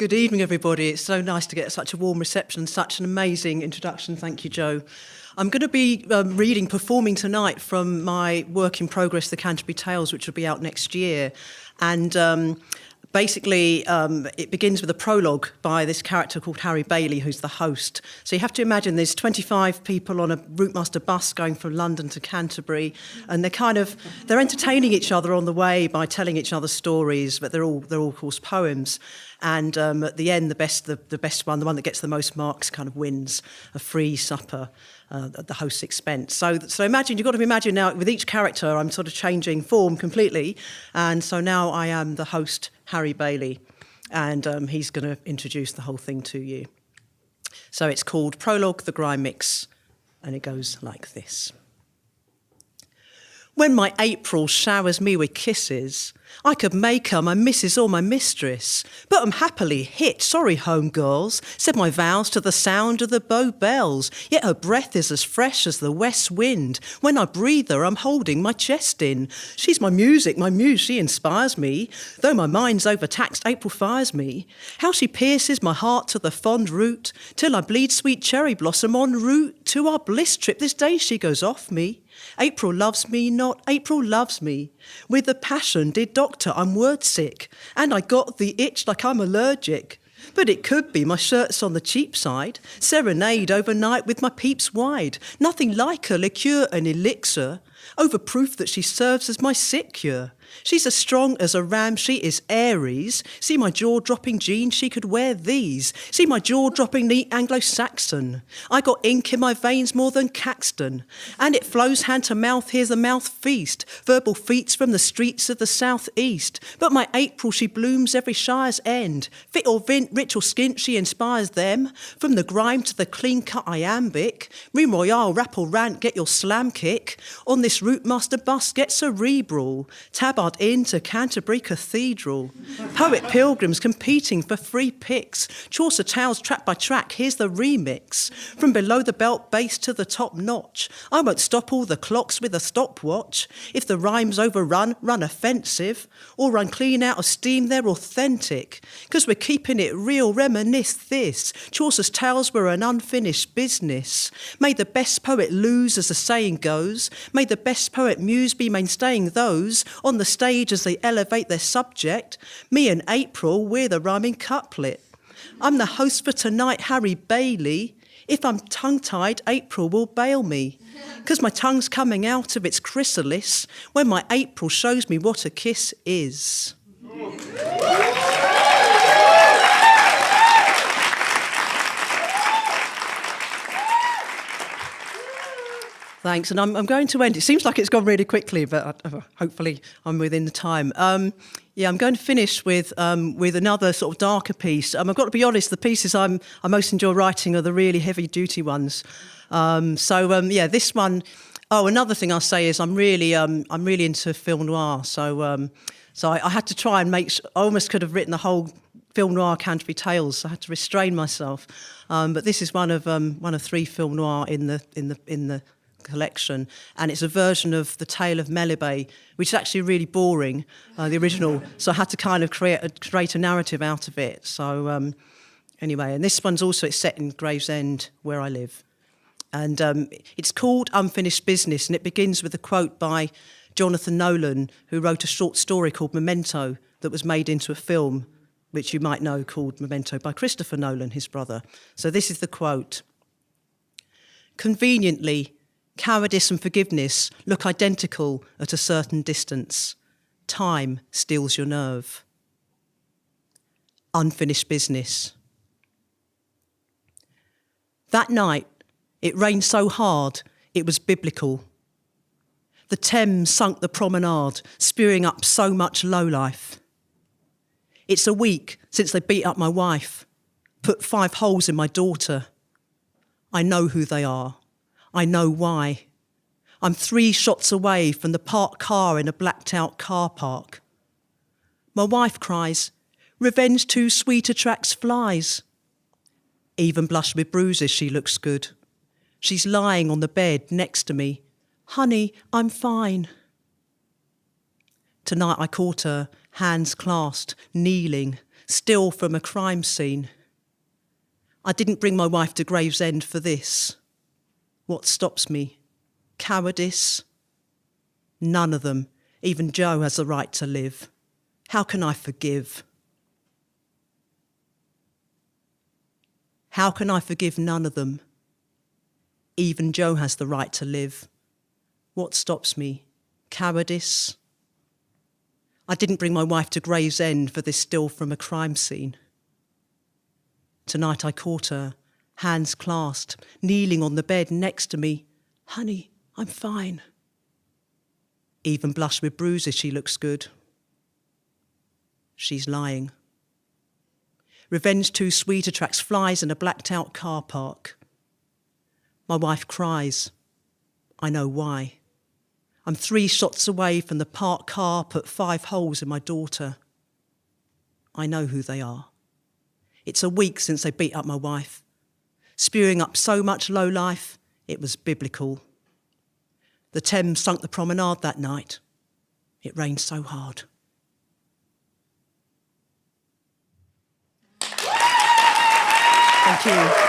Good evening, everybody. It's so nice to get such a warm reception and such an amazing introduction. Thank you, Joe. I'm going to be performing tonight from my work in progress, The Canterbury Tales, which will be out next year. And basically, it begins with a prologue by this character called Harry Bailey, who's the host. So you have to imagine there's 25 people on a Routemaster bus going from London to Canterbury, and they're entertaining each other on the way by telling each other stories, but they're all of course poems. And at the end, the best one, the one that gets the most marks, kind of wins a free supper at the host's expense. So imagine, you've got to imagine now, with each character, I'm sort of changing form completely. And so now I am the host, Harry Bailey, and he's going to introduce the whole thing to you. So it's called Prologue, the Grime Mix, and it goes like this. When my April showers me with kisses, I could make her my missus or my mistress, but I'm happily hit, sorry home girls, said my vows to the sound of the bow bells, yet her breath is as fresh as the west wind. When I breathe her, I'm holding my chest in. She's my music, my muse, she inspires me, though my mind's overtaxed, April fires me. How she pierces my heart to the fond root, till I bleed sweet cherry blossom en route to our bliss trip, this day she goes off me. April loves me not, April loves me. With the passion, dear doctor, I'm word sick, and I got the itch like I'm allergic. But it could be my shirt's on the cheap side, serenade overnight with my peeps wide. Nothing like her liqueur and elixir, over proof that she serves as my sick cure. She's as strong as a ram, she is Aries. See my jaw-dropping jeans, she could wear these. See my jaw-dropping neat Anglo-Saxon. I got ink in my veins more than Caxton. And it flows hand to mouth, here's the mouth feast. Verbal feats from the streets of the south-east. But my April, she blooms every shire's end. Fit or vint, rich or skint, she inspires them. From the grime to the clean-cut iambic. Rime royale, rap or rant, get your slam kick. On this Routemaster bus, get cerebral. Tabard into Canterbury Cathedral. Poet pilgrims competing for free picks. Chaucer tales track by track, here's the remix. From below the belt base to the top notch. I won't stop all the clocks with a stopwatch. If the rhymes overrun, run offensive. Or run clean out of steam, they're authentic. 'Cause we're keeping it real, reminisce this. Chaucer's tales were an unfinished business. May the best poet lose, as the saying goes. May the best poet muse be mainstaying those on the stage as they elevate their subject. Me and April, we're the rhyming couplet. I'm the host for tonight, Harry Bailey. If I'm tongue-tied, April will bail me. 'Cause my tongue's coming out of its chrysalis when my April shows me what a kiss is. Thanks, and I'm going to end. It seems like it's gone really quickly, but hopefully I'm within the time. I'm going to finish with another sort of darker piece. I've got to be honest, the pieces I most enjoy writing are the really heavy-duty ones. This one. Oh, another thing I'll say is I'm really into film noir. So I had to try and I almost could have written the whole film noir Canterbury Tales. I had to restrain myself, but this is one of 3 film noir in the collection, and it's a version of The Tale of Melibea, which is actually really boring, the original. So I had to kind of create a narrative out of it. So anyway, and this one's also, it's set in Gravesend, where I live. And it's called Unfinished Business, and it begins with a quote by Jonathan Nolan, who wrote a short story called Memento that was made into a film, which you might know, called Memento, by Christopher Nolan, his brother. So this is the quote. Conveniently, cowardice and forgiveness look identical at a certain distance. Time steals your nerve. Unfinished business. That night, it rained so hard, it was biblical. The Thames sunk the promenade, spewing up so much lowlife. It's a week since they beat up my wife, put 5 holes in my daughter. I know who they are. I know why. I'm 3 shots away from the parked car in a blacked out car park. My wife cries, "Revenge too sweet attracts flies." Even blushed with bruises, she looks good. She's lying on the bed next to me. "Honey, I'm fine." Tonight I caught her, hands clasped, kneeling, still from a crime scene. I didn't bring my wife to Gravesend for this. What stops me? Cowardice? None of them. Even Joe has the right to live. How can I forgive? How can I forgive none of them? Even Joe has the right to live. What stops me? Cowardice? I didn't bring my wife to Gravesend for this still from a crime scene. Tonight I caught her, hands clasped, kneeling on the bed next to me. Honey, I'm fine. Even blushed with bruises, she looks good. She's lying. Revenge too sweet attracts flies in a blacked out car park. My wife cries. I know why. I'm 3 shots away from the parked car put 5 holes in my daughter. I know who they are. It's a week since they beat up my wife, spewing up so much low life, it was biblical. The Thames sunk the promenade that night. It rained so hard. Thank you.